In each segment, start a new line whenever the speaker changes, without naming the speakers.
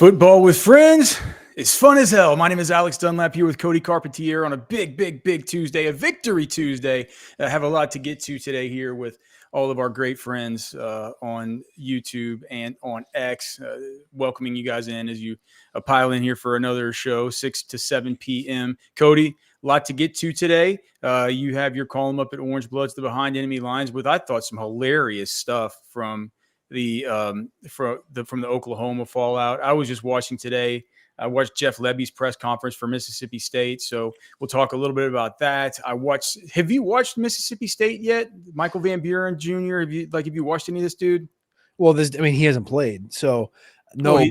Football with friends is fun as hell. My name is Alex Dunlap here with Cody Carpentier on a big Tuesday, a victory Tuesday. I have a lot to get to today here with all of our great friends on YouTube and on X, welcoming you guys in as you pile in here for another show, 6 to 7 p.m. Cody, a lot to get to today. You have your column up at Orange Bloods, the Behind Enemy Lines, with I thought some hilarious stuff from the Oklahoma fallout. I was just watching today. I watched Jeff Lebby's press conference for Mississippi State, so we'll talk a little bit about that. Have you watched Mississippi State yet? Michael Van Buren Jr. Have you watched any of this dude?
Well, he hasn't played, so no.
He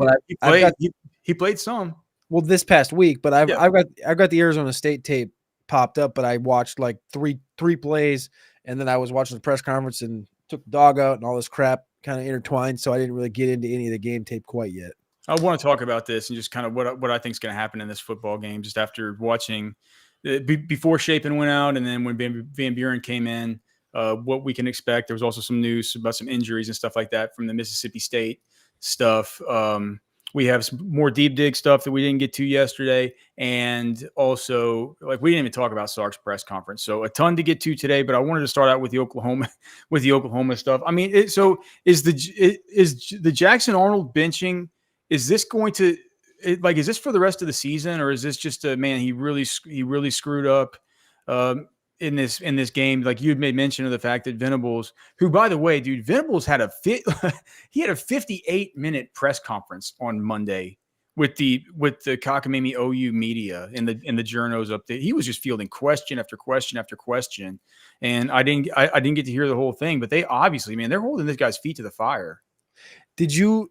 played some.
Well, this past week, but I've got the Arizona State tape popped up, but I watched like three plays, and then I was watching the press conference and took the dog out and all this crap kind of intertwined, so I didn't really get into any of the game tape quite yet.
I want to talk about this and just kind of what I think is going to happen in this football game, just after watching before Shapen went out and then when Van Buren came in, what we can expect. There was also some news about some injuries and stuff like that from the Mississippi State stuff. We have some more deep dig stuff that we didn't get to yesterday. And also, we didn't even talk about Sark's press conference. So a ton to get to today, but I wanted to start out with the Oklahoma stuff. I mean, is the Jackson Arnold benching, is this going to is this for the rest of the season, or is this just he really screwed up in this game? Like, you had made mention of the fact that Venables, who, by the way, dude, Venables had a 58-minute press conference on Monday with the cockamamie OU media and the journos up there. He was just fielding question after question after question, and I didn't get to hear the whole thing. But they obviously, man, they're holding this guy's feet to the fire.
Did you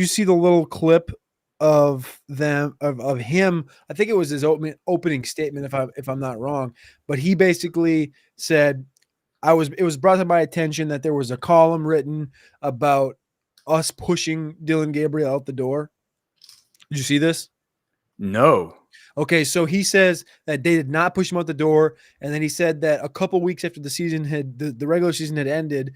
see the little clip of him? I think it was his opening statement, if I'm not wrong, but he basically said, it was brought to my attention that there was a column written about us pushing Dillon Gabriel out the door. Did you see this?
No.
Okay, so he says that they did not push him out the door, and then he said that a couple weeks after the season the regular season had ended,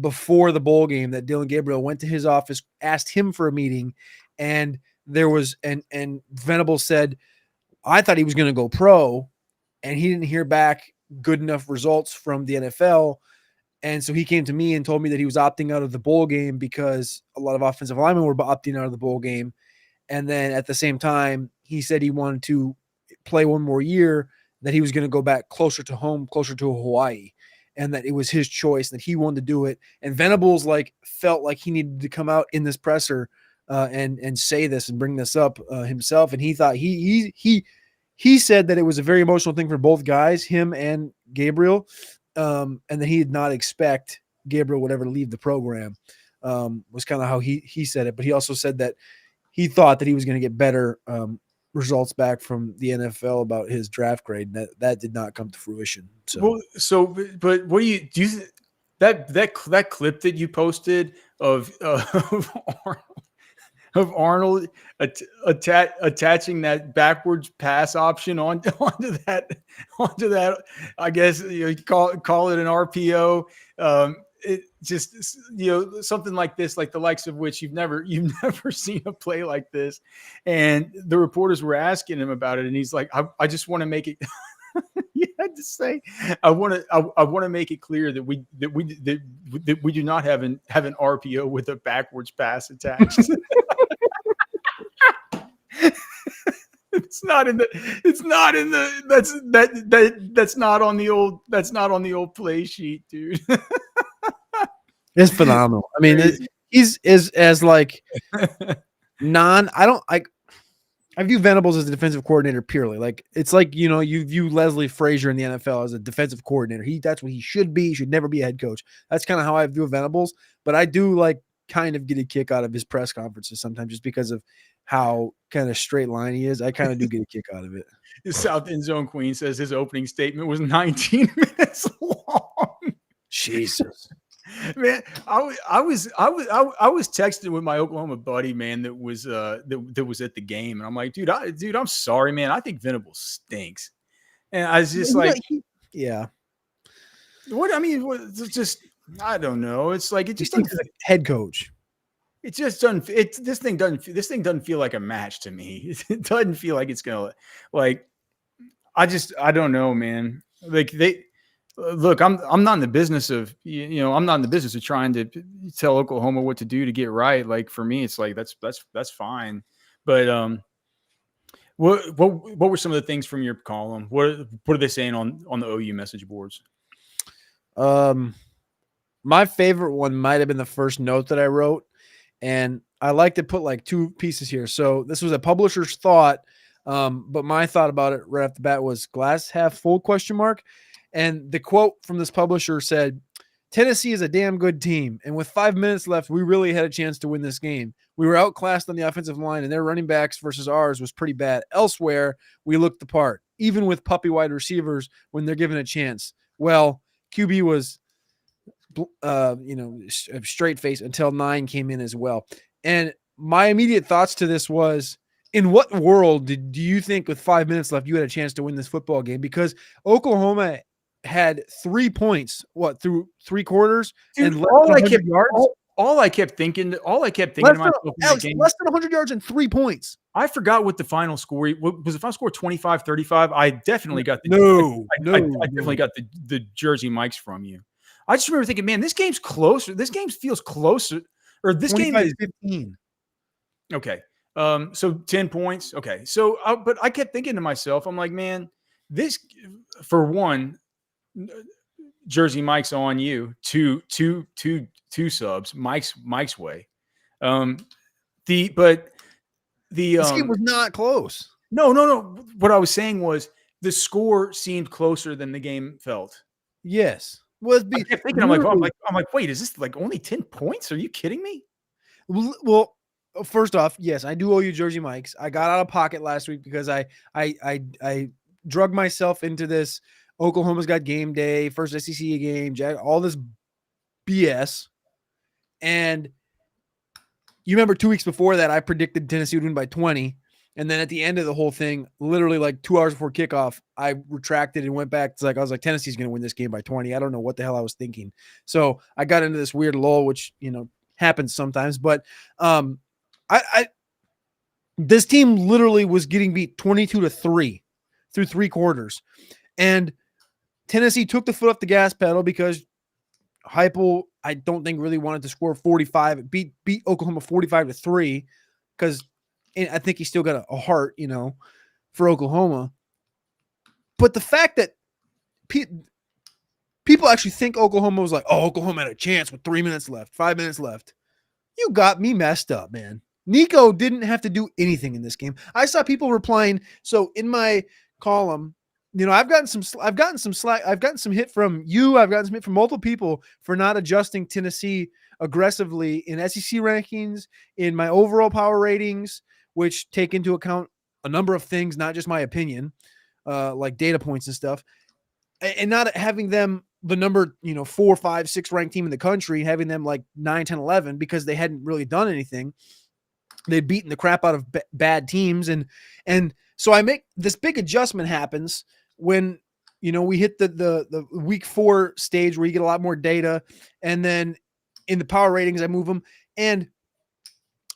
before the bowl game, that Dillon Gabriel went to his office, asked him for a meeting, and there was and Venables said, I thought he was going to go pro, and he didn't hear back good enough results from the NFL, and so he came to me and told me that he was opting out of the bowl game because a lot of offensive linemen were opting out of the bowl game, and then at the same time he said he wanted to play one more year, that he was going to go back closer to home, closer to Hawaii, and that it was his choice, that he wanted to do it. And Venables felt like he needed to come out in this presser and say this and bring this up himself. And he thought he said that it was a very emotional thing for both guys, him and Gabriel, and that he did not expect Gabriel would ever leave the program. Was kind of how he said it. But he also said that he thought that he was going to get better results back from the NFL about his draft grade. That did not come to fruition.
But what do you that clip that you posted of Arnold attaching that backwards pass option onto that, I guess you call it an RPO. It just, something like this, like the likes of which you've never seen a play like this. And the reporters were asking him about it, and he's like, I just want to make it. He had to say, I want to make it clear that we do not have an RPO with a backwards pass attached. That's not on the old play sheet, dude.
It's phenomenal. I mean, he's as like I view Venables as a defensive coordinator purely. Like, it's like, you view Leslie Frazier in the NFL as a defensive coordinator. That's what he should be. He should never be a head coach. That's kind of how I view Venables. But I do kind of get a kick out of his press conferences sometimes, just because of how kind of straight line he is. I kind of do get a kick out of it.
The South End Zone Queen says his opening statement was 19 minutes long.
Jesus.
Man, I was texting with my Oklahoma buddy, man, that was at the game, and I'm like, dude, I'm sorry, man. I think Venables stinks, and I was just
yeah.
What I mean, just I don't know. It's like it just
thinks like head coach.
it just doesn't. This thing doesn't feel like a match to me. It doesn't feel like it's gonna like. I don't know, man. Like they look. I'm not in the business of I'm not in the business of trying to tell Oklahoma what to do to get right. Like for me, it's like that's fine. But what were some of the things from your column? What are they saying on the OU message boards?
My favorite one might have been the first note that I wrote, and I like to put like two pieces here. So this was a publisher's thought, but my thought about it right off the bat was glass half full question mark. And the quote from this publisher said, Tennessee is a damn good team, and with 5 minutes left, we really had a chance to win this game. We were outclassed on the offensive line, and their running backs versus ours was pretty bad. Elsewhere, we looked the part, even with puppy wide receivers when they're given a chance. Well, QB was straight face until 9 came in as well. And my immediate thoughts to this was, in what world do you think with 5 minutes left you had a chance to win this football game? Because Oklahoma had 3 points through 3 quarters.
Dude,
and
all I kept thinking to myself
less than 100 yards and 3 points.
I forgot what the final score was. The final score 25-35. I definitely got I definitely got the Jersey Mikes from you. I just remember thinking, man, this game's closer. This game feels closer, or this game is
15.
Okay. So 10 points. Okay. So, but I kept thinking to myself, I'm like, man, this for one, Jersey Mike's on you. Two subs. Mike's way. This
game was not close.
No. What I was saying was the score seemed closer than the game felt.
Yes.
I kept thinking, I'm like, wait, is this like only 10 points? Are you kidding me?
Well, first off, yes, I do owe you Jersey Mikes. I got out of pocket last week because I drug myself into this. Oklahoma's got game day, first SEC game, all this BS. And you remember 2 weeks before that, I predicted Tennessee would win by 20. And then at the end of the whole thing, literally like 2 hours before kickoff, I retracted and went back. I was like, Tennessee's going to win this game by 20. I don't know what the hell I was thinking. So I got into this weird lull, which, happens sometimes. But this team literally was getting beat 22-3 through 3 quarters. And Tennessee took the foot off the gas pedal because Heupel, I don't think, really wanted to score 45. It beat Oklahoma 45-3 because I think he still got a heart, for Oklahoma. But the fact that people actually think Oklahoma was like, oh, Oklahoma had a chance with 3 minutes left, 5 minutes left. You got me messed up, man. Nico didn't have to do anything in this game. I saw people replying. So in my column, I've gotten some slack. I've gotten some hit from you. I've gotten some hit from multiple people for not adjusting Tennessee aggressively in SEC rankings, in my overall power ratings, which take into account a number of things, not just my opinion, like data points and stuff, and not having them the number, 4, 5, 6 ranked team in the country, having them like 9, 10, 11 because they hadn't really done anything. They'd beaten the crap out of bad teams. And so I make this big adjustment happens when, we hit the week 4 stage where you get a lot more data. And then in the power ratings, I move them and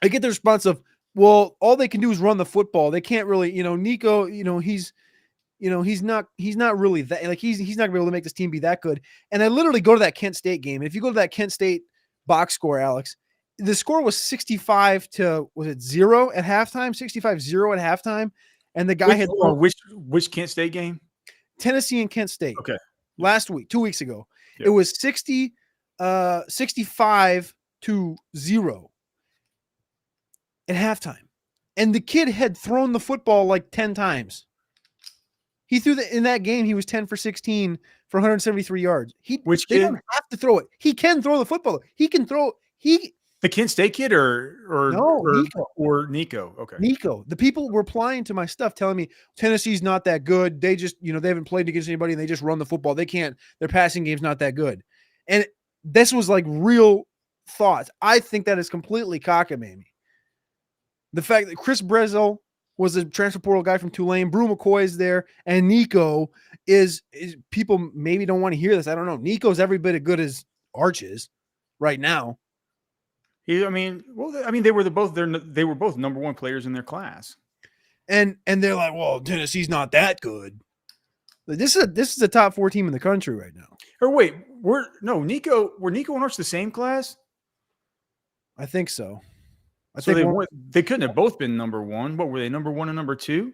I get the response of, well, all they can do is run the football. They can't really, Nico, he's not really that, like, he's not gonna be able to make this team be that good. And I literally go to that Kent State game. And if you go to that Kent State box score, Alex, the score was 65 to, was it 0 at halftime? 65-0 at halftime. And the guy
which Kent State game?
Tennessee and Kent State.
Okay.
Last week, 2 weeks ago.
Yep.
It was 65-0 at halftime. And the kid had thrown the football like 10 times. He threw in that game, he was 10 for 16 for 173 yards. They don't have to throw it. He can throw the football. He can throw
the Kent State kid or Nico. Okay.
Nico. The people were replying to my stuff telling me Tennessee's not that good. They just, they haven't played against anybody and they just run the football. They can't, their passing game's not that good. And this was like real thoughts. I think that is completely cockamamie. The fact that Chris Brezel was a transfer portal guy from Tulane, Brew McCoy is there, and Nico is people maybe don't want to hear this. I don't know. Nico's every bit as good as Arch is right now.
They were they were both number one players in their class.
And they're like, well, Tennessee's not that good. Like, this is a top 4 team in the country right now.
Or wait, were Nico and Arch the same class?
I think so.
So they couldn't have both been number one. What were they, number one and number two?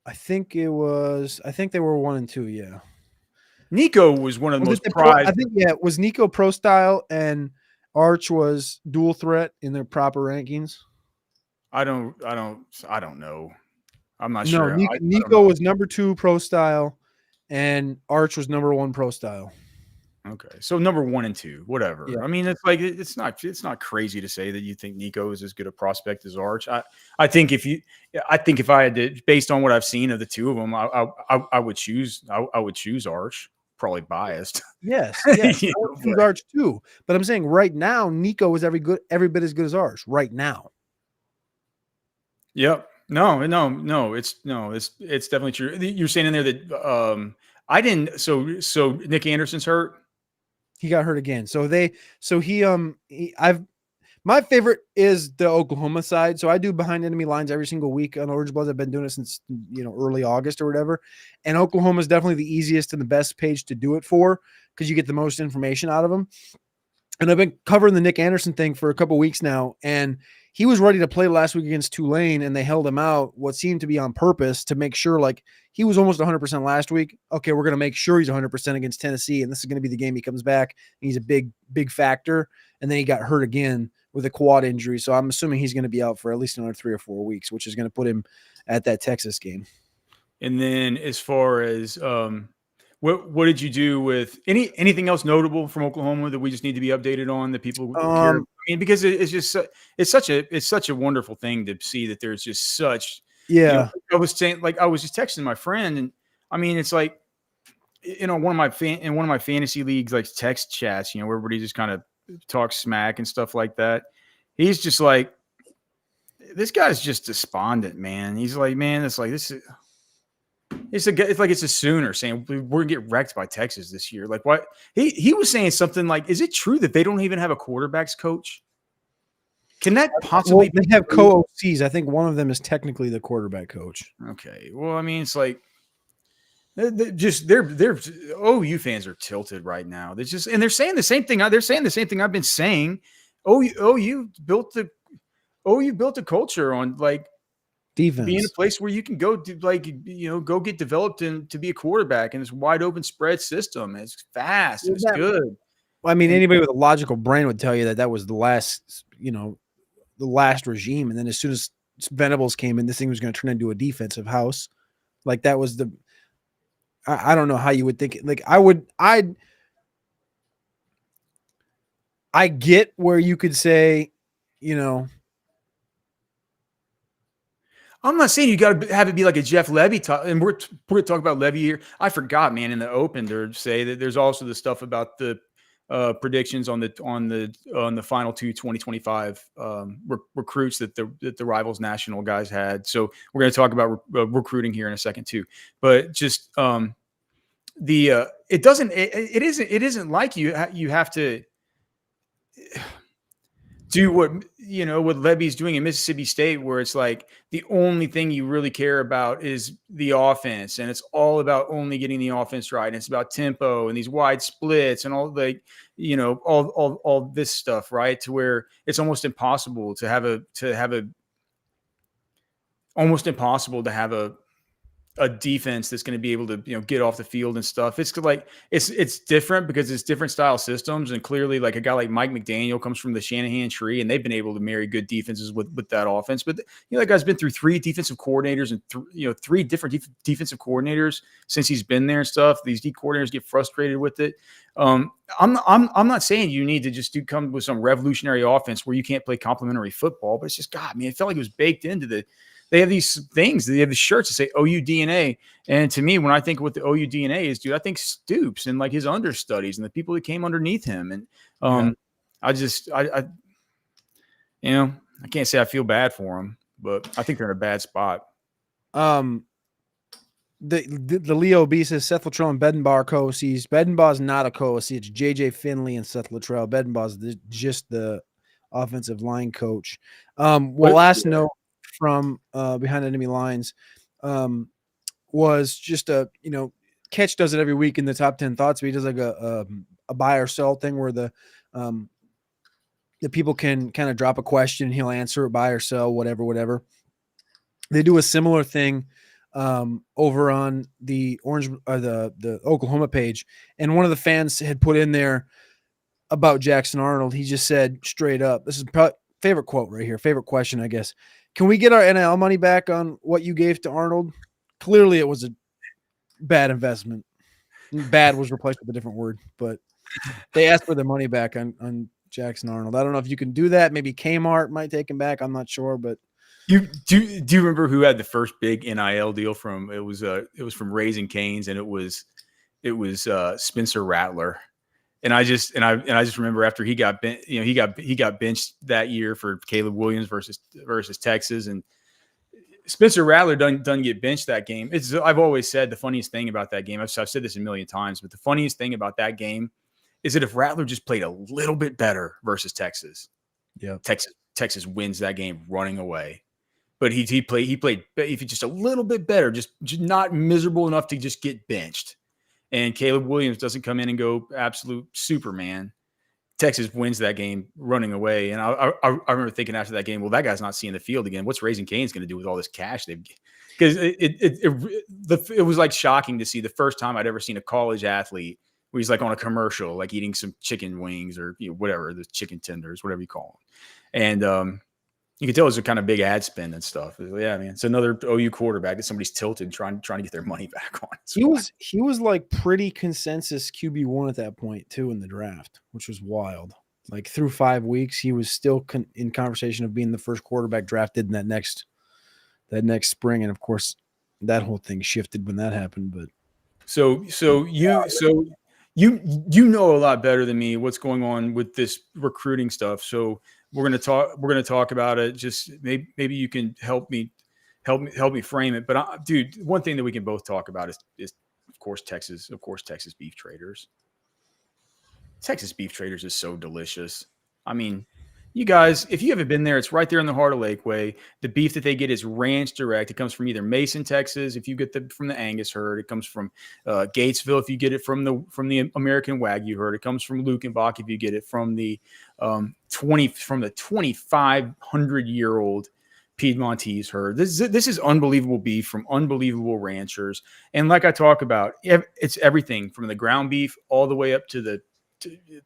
I think they were 1 and 2, yeah.
Nico was one of the most prized.
Was Nico pro style and Arch was dual threat in their proper rankings?
I don't know. I'm not
sure. No, Nico was number 2 pro style and Arch was number 1 pro style.
Okay. So number 1 and 2, whatever.
Yeah.
I mean, it's like, it's not crazy to say that you think Nico is as good a prospect as Arch. I think if I had to, based on what I've seen of the two of them, I would choose Arch. Probably biased.
Yes. I would choose Arch too. But I'm saying right now, Nico is every bit as good as Arch right now.
Yep. No, it's definitely true. You're saying in there that I didn't. So Nick Anderson's hurt.
He got hurt again. My favorite is the Oklahoma side. So I do behind enemy lines every single week on Orange Bloods. I've been doing it since early August or whatever. And Oklahoma is definitely the easiest and the best page to do it for because you get the most information out of them. And I've been covering the Nick Anderson thing for a couple weeks now, and he was ready to play last week against Tulane, and they held him out, what seemed to be on purpose to make sure, like, he was almost 100% last week. Okay, we're going to make sure he's 100% against Tennessee, and this is going to be the game he comes back, and he's a big, big factor. And then he got hurt again with a quad injury, so I'm assuming he's going to be out for at least another 3 or 4 weeks, which is going to put him at that Texas game.
And then as far as what did you do with anything else notable from Oklahoma that we just need to be updated on that people care? I mean, because it's such a wonderful thing to see that there's just such.
Yeah.
I was saying, like, I was just texting my friend, and I mean, it's like, one of my fantasy leagues, like text chats, where everybody just kind of talks smack and stuff like that. He's just like, this guy's just despondent, man. He's like, man, it's like this is. It's like it's a Sooner saying we're gonna get wrecked by Texas this year. Like, what he was saying something like, is it true that they don't even have a quarterbacks coach? Can that possibly?
They have co-OCs. I think one of them is technically the quarterback coach.
Okay, well, I mean, it's like they're OU fans are tilted right now. They're saying the same thing. They're saying the same thing I've been saying. OU built a culture on, like, defense, be in a place where you can go to, go get developed and to be a quarterback in this wide open spread system. It's fast. It's good.
I mean, anybody with a logical brain would tell you that was the last regime. And then as soon as Venables came in, this thing was going to turn into a defensive house. Like, that was I don't know how you would think it. Like, I get where you could say,
I'm not saying you got to have it be like a Jeff Levy talk, and we're going to talk about Levy here. I forgot, man, in the open to say that there's also the stuff about the predictions on the final 2025 recruits that the Rivals National guys had. So we're going to talk about recruiting here in a second too. But just it isn't like you have to do what Levy's doing in Mississippi State, where it's like the only thing you really care about is the offense, and it's all about only getting the offense right. And it's about tempo and these wide splits and all all this stuff, right? To where it's almost impossible to have a defense that's going to be able to get off the field and stuff. It's like it's different because it's different style systems, and clearly, like, a guy like Mike McDaniel comes from the Shanahan tree, and they've been able to marry good defenses with that offense. But that guy's been through 3 defensive coordinators and 3 different defensive coordinators since he's been there and stuff. These D coordinators get frustrated with it. I'm not saying you need to just come with some revolutionary offense where you can't play complementary football, but it's just, God, man, it felt like it was baked into the. They have these things. They have the shirts that say OU DNA. And to me, when I think what the OU DNA is, dude, I think Stoops and, like, his understudies and the people that came underneath him. And I can't say I feel bad for them, but I think they're in a bad spot.
the Leo B says Seth Luttrell and Bedenbaugh are co-OCs. Bedenbaugh is not a co-OC. It's JJ Finley and Seth Luttrell. Bedenbaugh is just the offensive line coach. Last note from behind enemy lines was just Catch does it every week in the top 10 thoughts. But he does like a buy or sell thing where the people can kind of drop a question and he'll answer it, buy or sell, whatever. They do a similar thing over on the the Oklahoma page, and one of the fans had put in there about Jackson Arnold. He just said straight up, this is favorite quote right here, favorite question, I guess. Can we get our NIL money back on what you gave to Arnold? Clearly it was a bad investment. Bad was replaced with a different word, but they asked for their money back on Jackson Arnold. I don't know if you can do that. Maybe Kmart might take him back. I'm not sure, but
do you remember who had the first big NIL deal from? It was from Raising Cane's, and it was Spencer Rattler. And I just remember after he got benched that year for Caleb Williams versus Texas, and Spencer Rattler doesn't get benched that game. I've always said the funniest thing about that game. I've said this a million times, but the funniest thing about that game is that if Rattler just played a little bit better versus Texas, Texas wins that game running away. But he played if just a little bit better, just not miserable enough to just get benched. And Caleb Williams doesn't come in and go absolute Superman. Texas wins that game running away. And I remember thinking after that game, well, that guy's not seeing the field again. What's Raising Cane's going to do with all this cash they've? Because it was like shocking to see the first time I'd ever seen a college athlete where he's like on a commercial, like eating some chicken wings or whatever, the chicken tenders, whatever you call them. And you can tell it's a kind of big ad spend and stuff. Yeah, man, it's another OU quarterback that somebody's tilted trying to get their money back on.
He was like pretty consensus QB1 at that point too in the draft, which was wild. Like through 5 weeks, he was still in conversation of being the first quarterback drafted in that next spring, and of course, that whole thing shifted when that happened. But
you know a lot better than me what's going on with this recruiting stuff. So we're gonna talk about it. Just maybe you can help me frame it. But dude, one thing that we can both talk about is of course Texas beef traders. Texas beef traders is so delicious. I mean, you guys, if you haven't been there, it's right there in the heart of Lakeway. The beef that they get is ranch direct. It comes from either Mason, Texas, if you get from the Angus herd. It comes from Gatesville, if you get it from the American Wagyu herd. It comes from Lukenbach, if you get it from the 2,500-year-old Piedmontese herd. This is unbelievable beef from unbelievable ranchers. And like I talk about, it's everything from the ground beef all the way up to the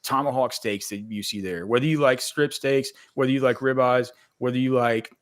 tomahawk steaks that you see there. Whether you like strip steaks, whether you like ribeyes, whether you like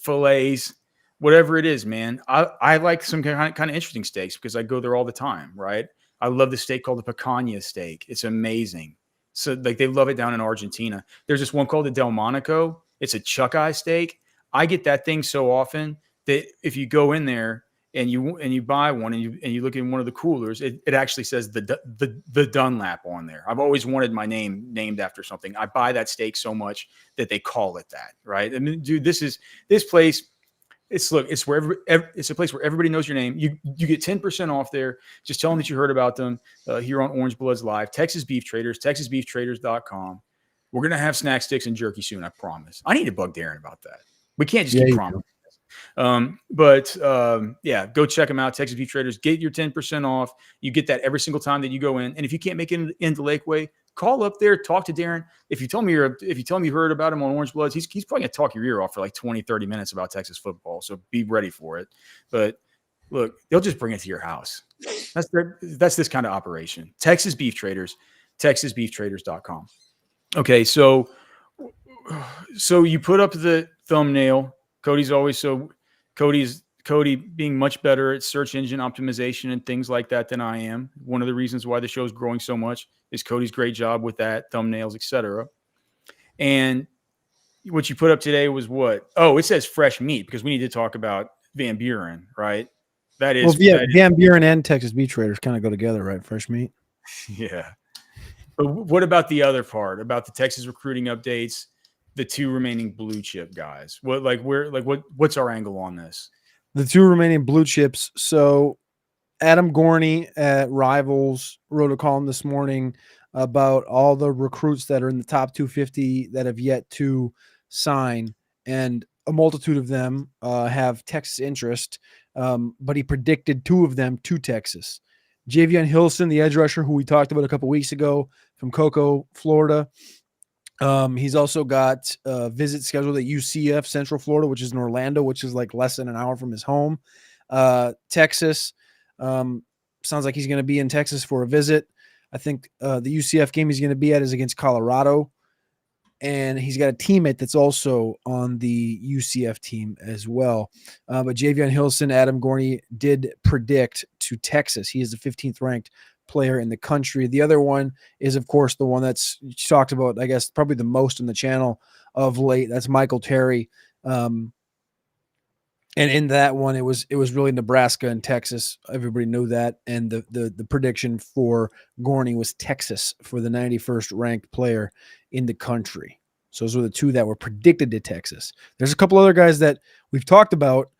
fillets, whatever it is, man. I like some kind of interesting steaks because I go there all the time, right? I love the steak called the picanha steak. It's amazing. So like they love it down in Argentina. There's this one called the Del Monaco. It's a chuck eye steak. I get that thing so often that if you go in there and you buy one and you look in one of the coolers, it actually says the Dunlap on there. I've always wanted my name named after something. I buy that steak so much that they call it that, right? I mean, dude, this place. It's a place where everybody knows your name. You get 10% off there. Just tell them that you heard about them here on Orange Bloods Live. Texas Beef Traders, TexasBeefTraders.com. We're gonna have snack sticks and jerky soon, I promise. I need to bug Darren about that. We can't just keep promising. Yeah, go check them out. Texas Beef Traders, get your 10% off. You get that every single time that you go in. And if you can't make it into Lakeway, call up there, talk to Darren. If you tell me you heard about him on Orange Bloods, he's probably gonna talk your ear off for like 20-30 minutes about Texas football. So be ready for it. But look, they'll just bring it to your house. That's this kind of operation. Texas Beef Traders, TexasBeefTraders.com. Okay, so you put up the thumbnail. Cody being much better at search engine optimization and things like that than I am. One of the reasons why the show is growing so much is Cody's great job with that, thumbnails, etc. And what you put up today was what? Oh, it says fresh meat because we need to talk about Van Buren, right? That is
Van Buren and Texas Beef Traders kind of go together, right? Fresh meat.
Yeah. But what about the other part about the Texas recruiting updates? The two remaining blue chip guys. What's our angle on this?
The two remaining blue chips. So Adam Gorney at Rivals wrote a column this morning about all the recruits that are in the top 250 that have yet to sign, and a multitude of them have Texas interest. But he predicted two of them to Texas. Javion Hilson, the edge rusher who we talked about a couple weeks ago from Cocoa, Florida. He's also got a visit scheduled at UCF Central Florida, which is in Orlando, which is like less than an hour from his home. Texas. Sounds like he's going to be in Texas for a visit. I think the UCF game he's going to be at is against Colorado. And he's got a teammate that's also on the UCF team as well. But Javion Hilson, Adam Gorney did predict to Texas. He is the 15th ranked player in the country. The other one is, of course, the one that's talked about, I guess, probably the most on the channel of late. That's Michael Terry. And in that one, it was really Nebraska and Texas. Everybody knew that. And the prediction for Gorney was Texas for the 91st ranked player in the country. So those were the two that were predicted to Texas. There's a couple other guys that we've talked about,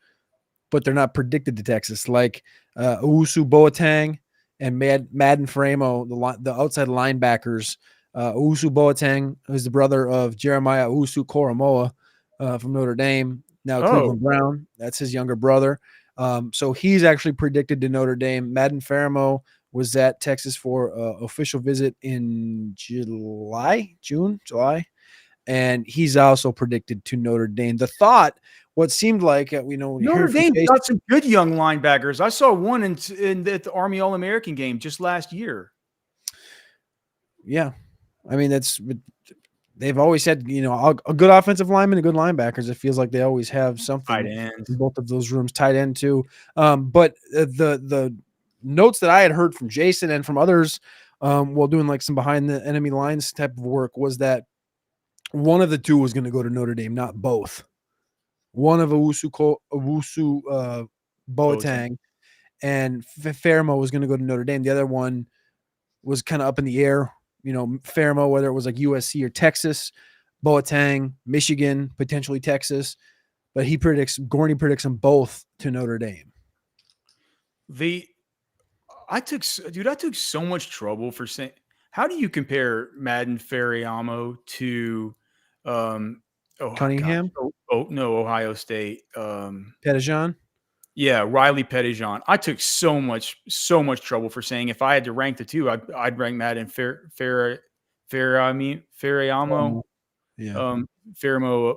but they're not predicted to Texas, like Owusu Boateng and Madden Framo, the outside linebackers. Owusu Boateng is the brother of Jeremiah Owusu Koromoa from Notre Dame. Now Cleveland Brown, that's his younger brother. So he's actually predicted to Notre Dame. Madden Faramo was at Texas for official visit in July, and he's also predicted to Notre Dame. The thought, what seemed like
Notre Dame got some good young linebackers. I saw one in the Army All-American game just last year.
Yeah, I mean they've always had, a good offensive lineman and good linebackers. It feels like they always have something in both of those rooms. Tight end too. But the notes that I had heard from Jason and from others while doing like some behind the enemy lines type of work was that one of the two was going to go to Notre Dame, not both. One of Owusu Boateng and Faramo was going to go to Notre Dame. The other one was kind of up in the air. Faramo, whether it was like USC or Texas, Boateng, Michigan, potentially Texas, but Gorney predicts them both to Notre Dame.
I took so much trouble for saying, how do you compare Madden Fariamo to
Cunningham?
No, Ohio State.
Pettijohn?
Yeah, Riley Pettijohn. I took so much trouble for saying if I had to rank the two, I'd rank Madden Fariamo, Faramo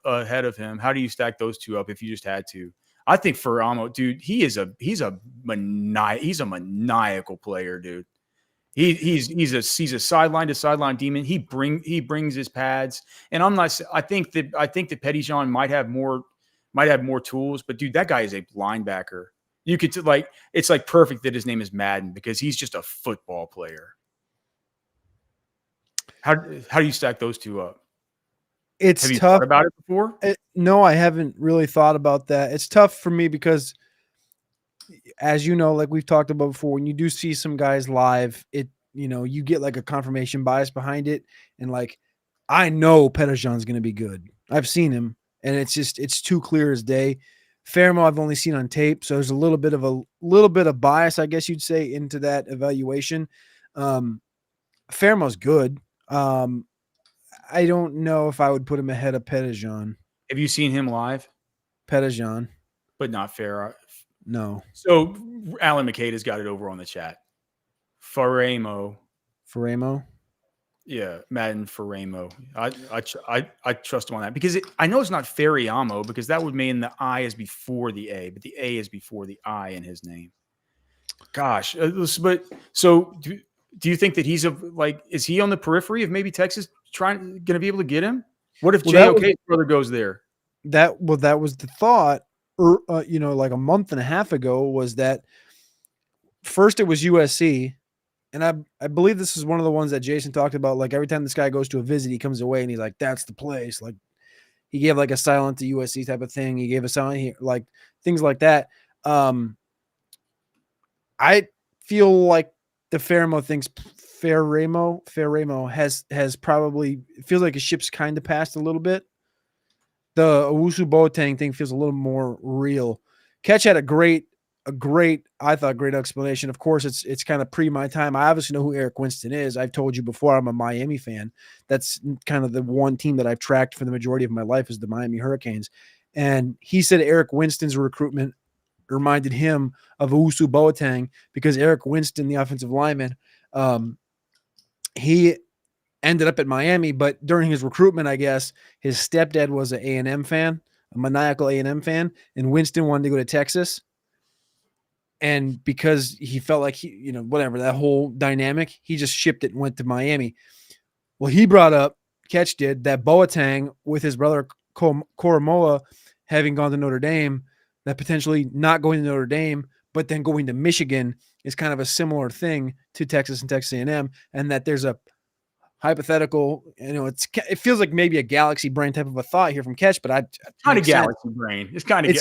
ahead of him. How do you stack those two up if you just had to? I think Fariamo, dude, he's a maniacal player, dude. He's a sideline to sideline demon. He brings his pads, and I think that Pettijohn might have more tools, but dude, that guy is a linebacker. You could it's like perfect that his name is Madden because he's just a football player. How do you stack those two up?
It's
have you
tough
thought about it before?
No, I haven't really thought about that. It's tough for me because, as you know, like we've talked about before, when you do see some guys live, you get like a confirmation bias behind it, and like I know Pettijohn's going to be good. I've seen him. And it's too clear as day. Faramo I've only seen on tape, so there's a little bit of bias, I guess you'd say, into that evaluation. Faramo's good. I don't know if I would put him ahead of Pettijohn.
Have you seen him live?
Pettijohn,
but not Faramo.
No.
So Alan McCade has got it over on the chat. Faramo. Yeah, Madden Faramo. I trust him on that because I know it's not Fariamo because that would mean the I is before the A, but the A is before the I in his name. Gosh, but so do you think that is he on the periphery of maybe Texas going to be able to get him? What if JOK's brother goes there?
That was the thought, like a month and a half ago, was that first it was USC. And I believe this is one of the ones that Jason talked about. Like every time this guy goes to a visit, he comes away and he's like, that's the place. Like he gave like a silent to USC type of thing. He gave a silent here, like things like that. I feel like the Faramo has probably, it feels like his ship's kind of passed a little bit. The Owusu Boateng thing feels a little more real. Catch had a great, I thought, great explanation. Of course, it's kind of pre my time. I obviously know who Eric Winston is. I've told you before, I'm a Miami fan. That's kind of the one team that I've tracked for the majority of my life is the Miami Hurricanes. And he said Eric Winston's recruitment reminded him of Usu Boateng because Eric Winston, the offensive lineman, he ended up at Miami, but during his recruitment, I guess his stepdad was an A&M fan, a maniacal A&M fan, and Winston wanted to go to Texas. And because he felt like whatever, that whole dynamic, he just shipped it and went to Miami. Well, he brought up, Catch did, that Boateng with his brother Koromoa having gone to Notre Dame, that potentially not going to Notre Dame, but then going to Michigan is kind of a similar thing to Texas and Texas A&M, and that there's a hypothetical, it feels like maybe a galaxy brain type of a thought here from Catch, but
it's kind of galaxy brain. It's kind of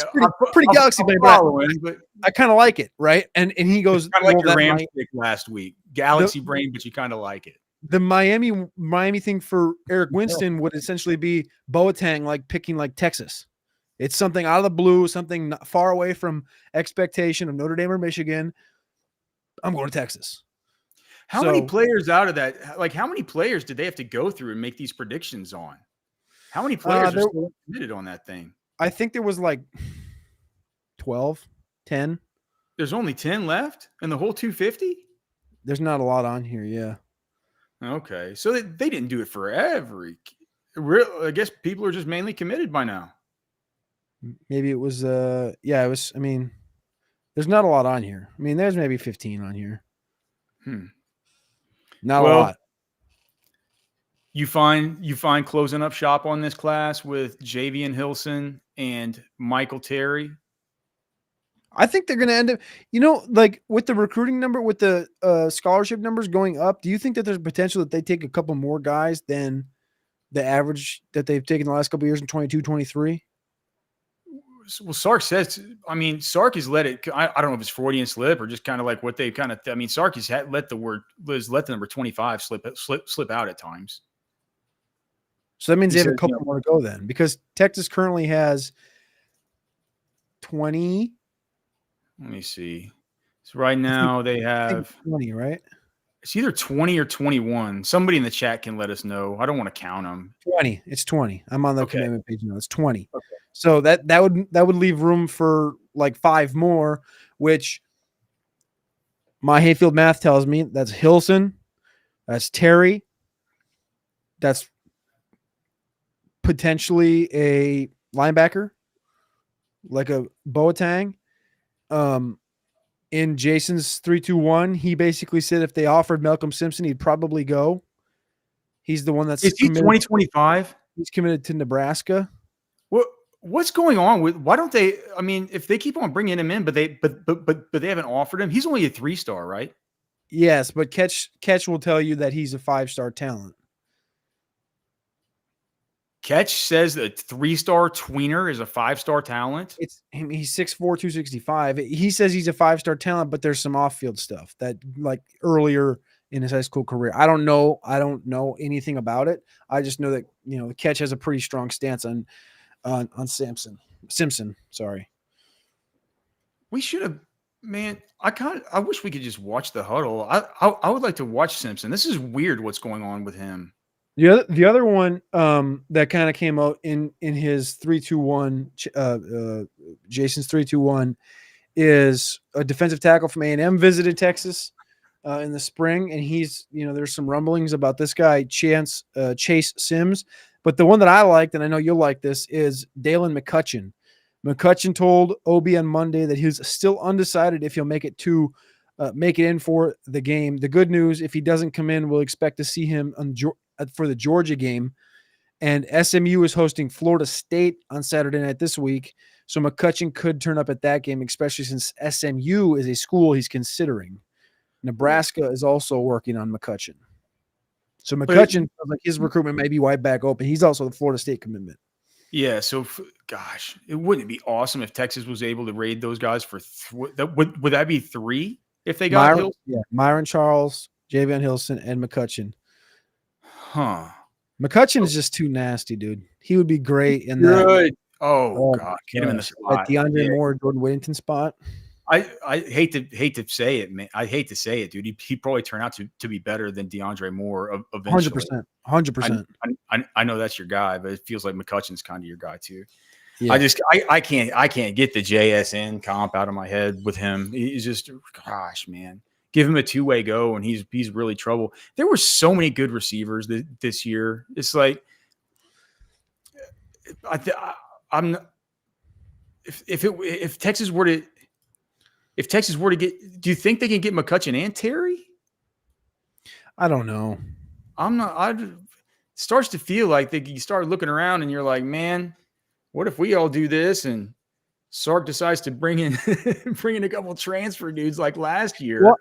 pretty galaxy brain, but I kind of like it, right? And he goes,
kind of like your Rams pick last week, galaxy brain, but you kind of like it.
The Miami thing for Eric Winston would essentially be Boateng like picking like Texas. It's something out of the blue, something not far away from expectation of Notre Dame or Michigan. I'm going to Texas.
How many players out of that? Like, how many players did they have to go through and make these predictions on? How many players are still committed on that thing?
I think there was like 12, 10.
There's only 10 left in the whole 250?
There's not a lot on here, yeah.
Okay. So they didn't do it for every. I guess people are just mainly committed by now.
Maybe it was, it was, there's not a lot on here. There's maybe 15 on here. Not a lot.
You find closing up shop on this class with Javian Hilson and Michael Terry.
I think they're going to end up, like with the recruiting number, with the scholarship numbers going up, do you think that there's potential that they take a couple more guys than the average that they've taken the last couple of years in 22, 23?
Well, Sark says, Sark has let it, I don't know if it's Freudian slip or just kind of like what they kind of, Sark has let the number 25 slip out at times.
So that means they have a couple more to go then, because Texas currently has 20.
Let me see. So right now they have
20, right?
It's either 20 or 21. Somebody in the chat can let us know. I don't want to count them.
20. It's 20. I'm on the commitment page now. It's 20.
Okay.
So that would leave room for like 5 more, which my Hayfield math tells me that's Hilson, that's Terry, that's potentially a linebacker, like a Boateng. In Jason's 3-2-1, he basically said if they offered Malcolm Simpson, he'd probably go. He's the one that's
Is he 2025?
He's committed to Nebraska.
What's going on with? Why don't they? If they keep on bringing him in, but they haven't offered him. He's only a 3-star, right?
Yes, but Catch will tell you that he's a 5-star talent.
Catch says that 3-star tweener is a 5-star talent.
He's 6'4", 265. He says he's a 5-star talent, but there's some off-field stuff that like earlier in his high school career. I don't know anything about it. I just know that Catch has a pretty strong stance on Simpson. Sorry.
We should have, man. I wish we could just watch the huddle. I would like to watch Simpson. This is weird. What's going on with him?
The other one that kind of came out in his 3-2-1, Jason's 3-2-1, is a defensive tackle from A&M visited Texas in the spring, and he's there's some rumblings about this guy Chase Sims, but the one that I liked, and I know you'll like this, is Dalen McCutcheon. McCutcheon told OB on Monday that he's still undecided if he'll make it in for the game. The good news, if he doesn't come in, we'll expect to see him for the Georgia game. And SMU is hosting Florida State on Saturday night this week. So McCutcheon could turn up at that game, especially since SMU is a school he's considering. Nebraska is also working on McCutcheon. So McCutcheon, like his recruitment may be wide back open. He's also the Florida State commitment.
Yeah. So, gosh, it wouldn't be awesome if Texas was able to raid those guys for would that be 3 if they got Hilson?
Yeah, Myron Charles, Javian Hilson, and McCutcheon.
Huh.
McCutcheon is just too nasty, dude. He would be great in that.
Oh
Oh
god,
my
get him in the
gosh. That
slot.
DeAndre
Yeah.
Moore, Jordan Whittington spot.
I hate to say it, man. I hate to say it, dude. He probably turned out to be better than DeAndre Moore eventually.
100%. 100%.
I know that's your guy, but it feels like McCutcheon's kind of your guy too.
Yeah.
I can't get the JSN comp out of my head with him. He's just, gosh, man. Give him a two-way go, and he's really trouble. There were so many good receivers this year. It's like I'm if Texas were to get, do you think they can get McCutcheon and Terry?
I don't know.
I'm not. It starts to feel like you start looking around and you're like, man, what if we all do this and Sark decides to bring in bring in a couple transfer dudes like last year?
Well,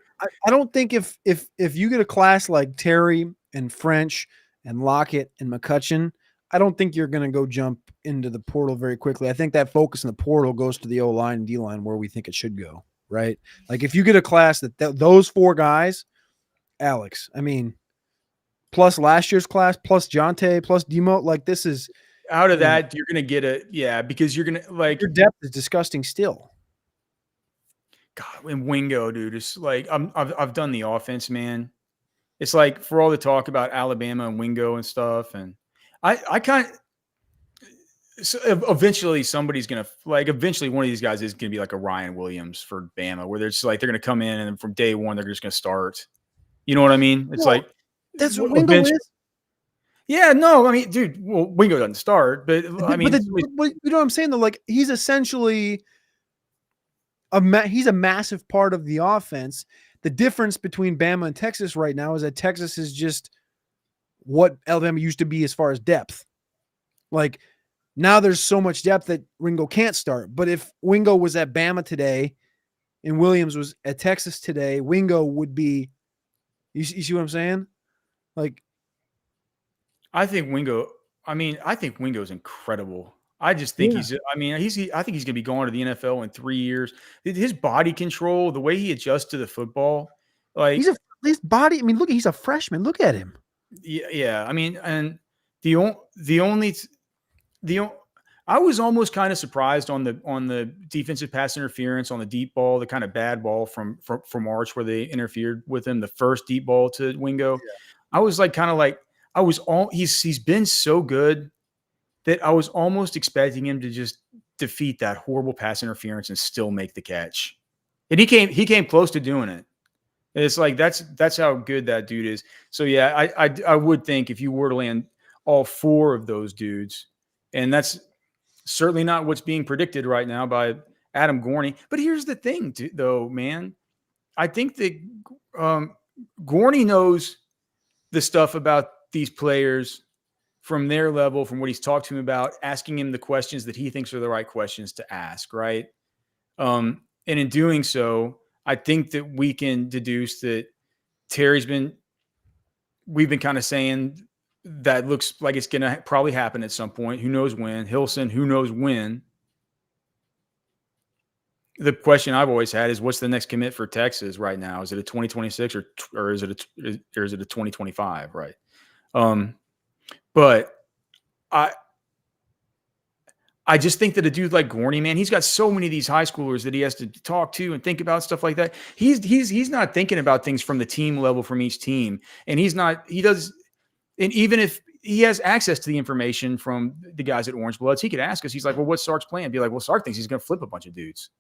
I don't think if you get a class like Terry and French and Lockett and McCutcheon, I don't think you're going to go jump into the portal very quickly. I think that focus in the portal goes to the O-line and D-line where we think it should go, right? Like if you get a class that those four guys, Alex, I mean, plus last year's class, plus Jonte, plus Demo, like this is
out of that, you're going to get because you're going to like
your depth is disgusting still.
God, and Wingo, dude, it's like I've done the offense, man. It's like for all the talk about Alabama and Wingo and stuff, and I kind of so eventually somebody's gonna eventually one of these guys is gonna be like a Ryan Williams for Bama, where they're just like they're gonna come in and from day one they're just gonna start. You know what I mean? It's like
that's what Wingo is.
Yeah, no, I mean, dude, well, Wingo doesn't start, but I mean,
but you know what I'm saying though? Like he's essentially he's a massive part of the offense. The difference between Bama and Texas right now is that Texas is just what Alabama used to be as far as depth. Like now there's so much depth that Wingo can't start. But if Wingo was at Bama today and Williams was at Texas today, Wingo would be, you see what I'm saying? Like,
I think Wingo's incredible. I just think I think he's going to be going to the NFL in 3 years. His body control, the way he adjusts to the football, like
his body. I mean, look, he's a freshman. Look at him.
Yeah. I mean, and I was almost kind of surprised on the defensive pass interference on the deep ball, the kind of bad ball from March where they interfered with him, the first deep ball to Wingo. Yeah. I was like, kind of like, he's been so good that I was almost expecting him to just defeat that horrible pass interference and still make the catch. And he came close to doing it. And it's like, that's how good that dude is. So yeah, I would think if you were to land all four of those dudes, and that's certainly not what's being predicted right now by Adam Gorney. But here's the thing though, man, I think that Gorney knows the stuff about these players from their level, from what he's talked to him about, asking him the questions that he thinks are the right questions to ask, right? And in doing so, I think that we can deduce that we've been kind of saying that looks like it's going to probably happen at some point. Who knows when? Hilson, who knows when? The question I've always had is, what's the next commit for Texas right now? Is it a 2026 or is it a 2025? Right. But I just think that a dude like Gorney, man, he's got so many of these high schoolers that he has to talk to and think about stuff like that. He's not thinking about things from the team level from each team. And and even if he has access to the information from the guys at Orange Bloods, he could ask us, he's like, well, what's Sark's plan? Be like, well, Sark thinks he's going to flip a bunch of dudes,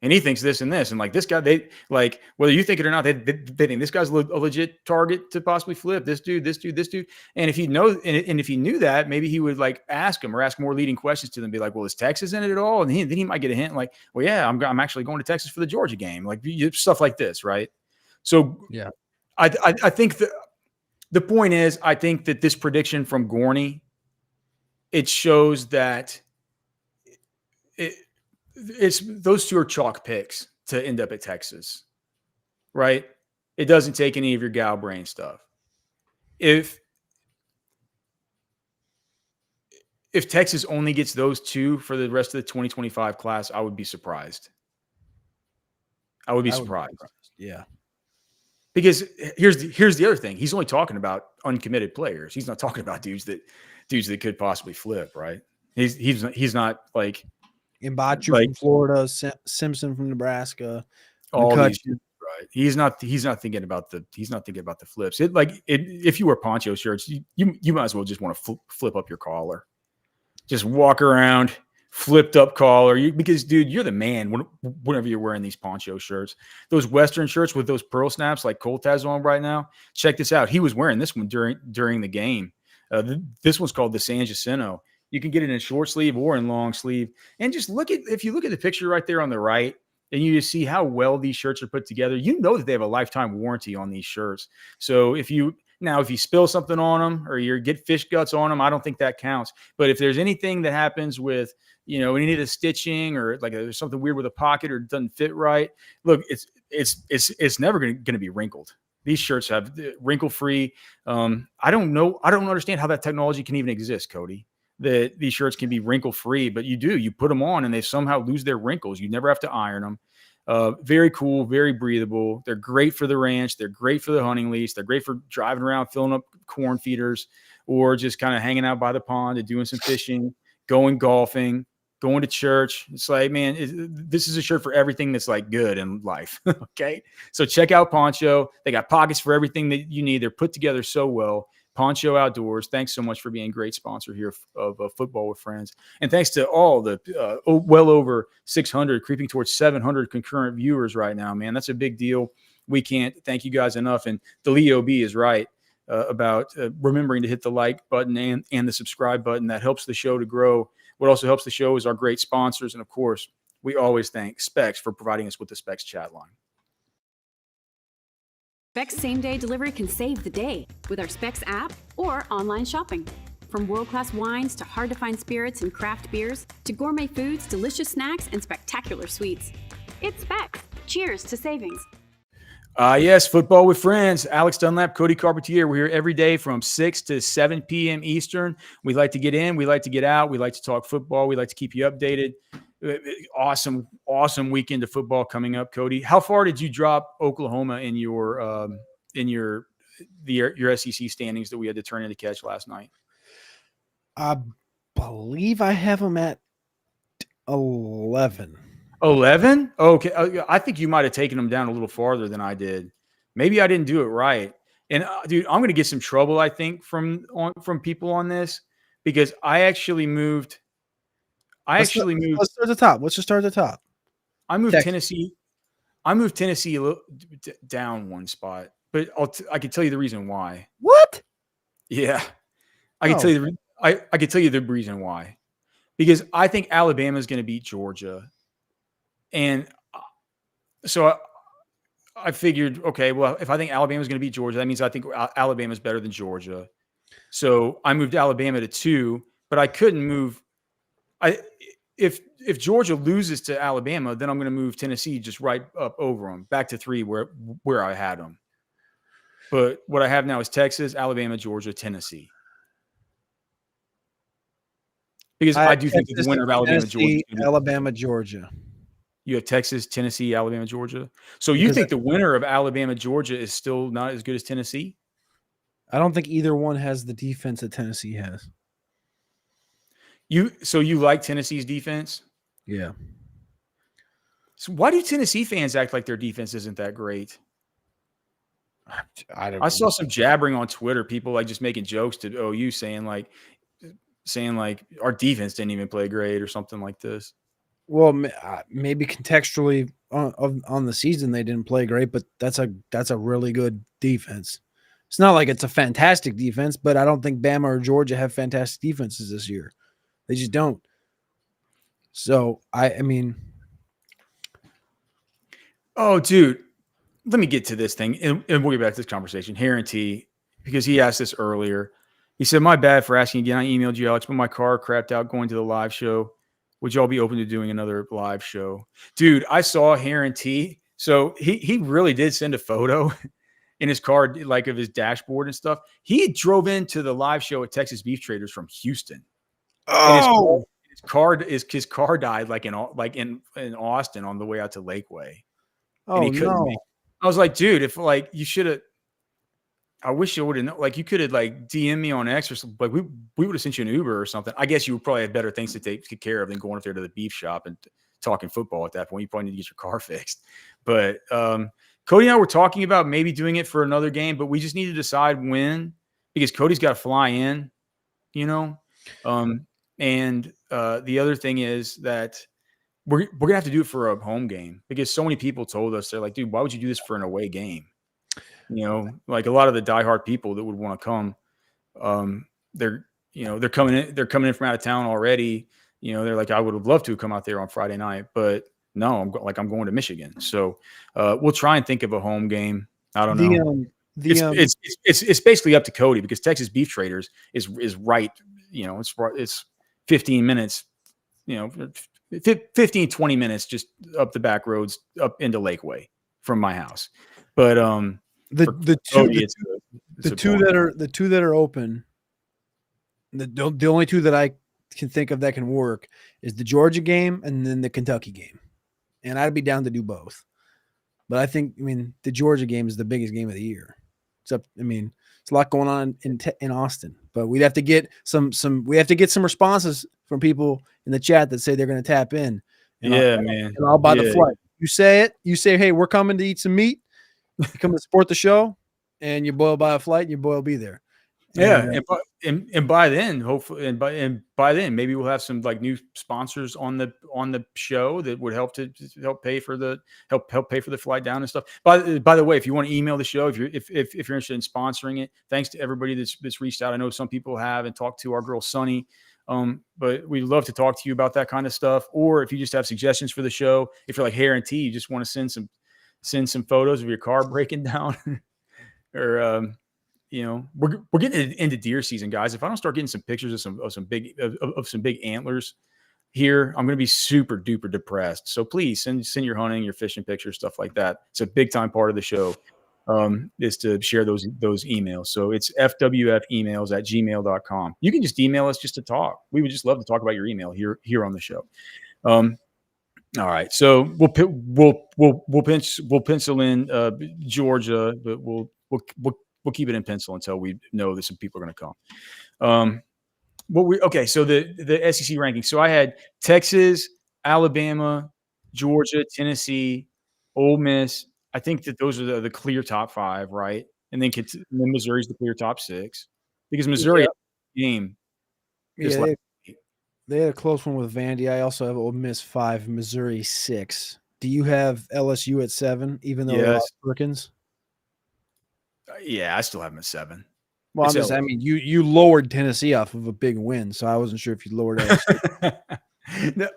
and he thinks this and this. And like this guy, they like, whether you think it or not, they think this guy's a legit target to possibly flip this dude. And if he if he knew that, maybe he would like ask him or ask more leading questions to them, be like, well, is Texas in it at all? And then he might get a hint like, well, yeah, I'm actually going to Texas for the Georgia game. Like stuff like this. Right. So yeah, I think the point is, I think that this prediction from Gorney, it shows that it's those two are chalk picks to end up at Texas, right? It doesn't take any of your gal brain stuff. If Texas only gets those two for the rest of the 2025 class, I would be surprised. I would be surprised.
Yeah.
Because here's the other thing. He's only talking about uncommitted players. He's not talking about dudes that could possibly flip, right? He's not like
Mbachu from Florida, Simpson from Nebraska,
all these.
McCutcheon.
Right. He's not thinking about the flips. If you wear Poncho shirts, you might as well just want to flip up your collar. Just walk around flipped up collar. Because dude, you're the man whenever you're wearing these Poncho shirts. Those Western shirts with those pearl snaps like Colt has on right now. Check this out. He was wearing this one during the game. This one's called the San Jacinto. You can get it in short sleeve or in long sleeve. And just if you look at the picture right there on the right, and you just see how well these shirts are put together, you know that they have a lifetime warranty on these shirts. So if you spill something on them or you get fish guts on them, I don't think that counts. But if there's anything that happens with, any of the stitching or like there's something weird with a pocket or it doesn't fit right, look, it's never going to be wrinkled. These shirts have wrinkle free. I don't understand how that technology can even exist, Cody. That these shirts can be wrinkle free, but you put them on and they somehow lose their wrinkles. You never have to iron them. Very cool, very breathable. They're great for the ranch. They're great for the hunting lease. They're great for driving around, filling up corn feeders, or just kind of hanging out by the pond and doing some fishing, going golfing, going to church. It's like, man, this is a shirt for everything that's like good in life. Okay. So check out Poncho. They got pockets for everything that you need. They're put together so well. Poncho Outdoors, thanks so much for being a great sponsor here of Football with Friends. And thanks to all the well over 600, creeping towards 700 concurrent viewers right now, man. That's a big deal. We can't thank you guys enough. And the Leo B is right about remembering to hit the like button and the subscribe button. That helps the show to grow. What also helps the show is our great sponsors. And, of course, we always thank Specs for providing us with the Specs chat line.
Specs same-day delivery can save the day with our Specs app or online shopping. From world-class wines to hard-to-find spirits and craft beers to gourmet foods, delicious snacks, and spectacular sweets. It's Specs. Cheers to savings.
Yes, Football with Friends. Alex Dunlap, Cody Carpentier. We're here every day from 6 to 7 p.m. Eastern. We like to get in. We like to get out. We like to talk football. We like to keep you updated. Awesome weekend of football coming up, Cody. How far did you drop Oklahoma in your SEC standings that we had to turn in to catch last night?
I believe I have them at 11.
11? Okay. I think you might have taken them down a little farther than I did. Maybe I didn't do it right. And dude, I'm going to get some trouble, I think, from people on this because I actually moved. Let's start
at the top. Let's just start at the top.
I moved Tennessee. I moved Tennessee a little down one spot, but I can tell you the reason why.
What?
Yeah, I can tell you. I can tell you the reason why, because I think Alabama is going to beat Georgia, and so I figured, okay, well, if I think Alabama is going to beat Georgia, that means I think Alabama is better than Georgia. So I moved Alabama to 2, but I couldn't move. If Georgia loses to Alabama, then I'm going to move Tennessee just right up over them, back to 3 where I had them. But what I have now is Texas, Alabama, Georgia, Tennessee. Because I do think that the winner of Alabama, Georgia,
Alabama, Georgia.
You have Texas, Tennessee, Alabama, Georgia. So you think the winner of Alabama, Georgia is still not as good as Tennessee?
I don't think either one has the defense that Tennessee has.
So you like Tennessee's defense?
Yeah.
So why do Tennessee fans act like their defense isn't that great? I saw some jabbering on Twitter, people like just making jokes to OU saying like our defense didn't even play great or something like this.
Well, maybe contextually on the season they didn't play great, but that's a really good defense. It's not like it's a fantastic defense, but I don't think Bama or Georgia have fantastic defenses this year. They just don't. So, I mean.
Oh, dude. Let me get to this thing, and we'll get back to this conversation. Heron T, because he asked this earlier. He said, my bad for asking again. I emailed you, Alex, but my car crapped out going to the live show. Would y'all be open to doing another live show? Dude, I saw Heron T. So he really did send a photo in his car, like of his dashboard and stuff. He drove into the live show at Texas Beef Traders from Houston.
Oh,
and his car died like in Austin on the way out to Lakeway.
Oh,
and he couldn't
no.
I was like, dude, if like you should have. I wish you would have, like, you could have like DM me on X or something. Like we would have sent you an Uber or something. I guess you would probably have better things to take care of than going up there to the beef shop and talking football at that point. You probably need to get your car fixed. But Cody and I were talking about maybe doing it for another game, but we just need to decide when, because Cody's got to fly in, you know. And the other thing is that we're gonna have to do it for a home game, because so many people told us, they're like, dude, why would you do this for an away game? You know, like a lot of the diehard people that would want to come, they're coming in from out of town already. You know, they're like, I would have loved to come out there on Friday night, but no, I'm going to Michigan. So we'll try and think of a home game. I don't know. It's basically up to Cody, because Texas Beef Traders is right. You know, it's 15 minutes, you know, 15, 20 minutes just up the back roads up into Lakeway from my house. But
the two that are open, the only two that I can think of that can work is the Georgia game and then the Kentucky game. And I'd be down to do both. But I mean, the Georgia game is the biggest game of the year. It's a lot going on in Austin, but we'd have to get some responses from people in the chat that say they're going to tap in. And I'll buy the flight. You say, hey, we're coming to eat some meat. You come to support the show, and your boy will buy a flight, and your boy will be there.
And by then, hopefully, and by then, maybe we'll have some like new sponsors on the show that would help pay for the flight down and stuff. By the way, if you want to email the show, if you're interested in sponsoring it, thanks to everybody that's reached out. I know some people have, and talked to our girl Sunny. But we'd love to talk to you about that kind of stuff. Or if you just have suggestions for the show, if you're like Hair and Tea, you just want to send some photos of your car breaking down, or you know, we're getting into deer season, guys. If I don't start getting some pictures of some big antlers here, I'm going to be super duper depressed. So please send your hunting, your fishing pictures, stuff like that. It's a big time part of the show, is to share those emails. So it's fwfemails@gmail.com. You can just email us just to talk. We would just love to talk about your email here on the show. All right, so we'll pencil in Georgia, but we'll keep it in pencil until we know that some people are going to come. So the SEC rankings. So I had Texas, Alabama, Georgia, Tennessee, Ole Miss. I think that those are the clear top 5, right? And then Missouri's the clear top 6, because Missouri had a game.
They had a close one with Vandy. I also have Ole Miss 5, Missouri 6. Do you have LSU at 7, even though they lost Perkins?
Yeah, I still have them at 7.
Well, you lowered Tennessee off of a big win, so I wasn't sure if you lowered LSU.
No,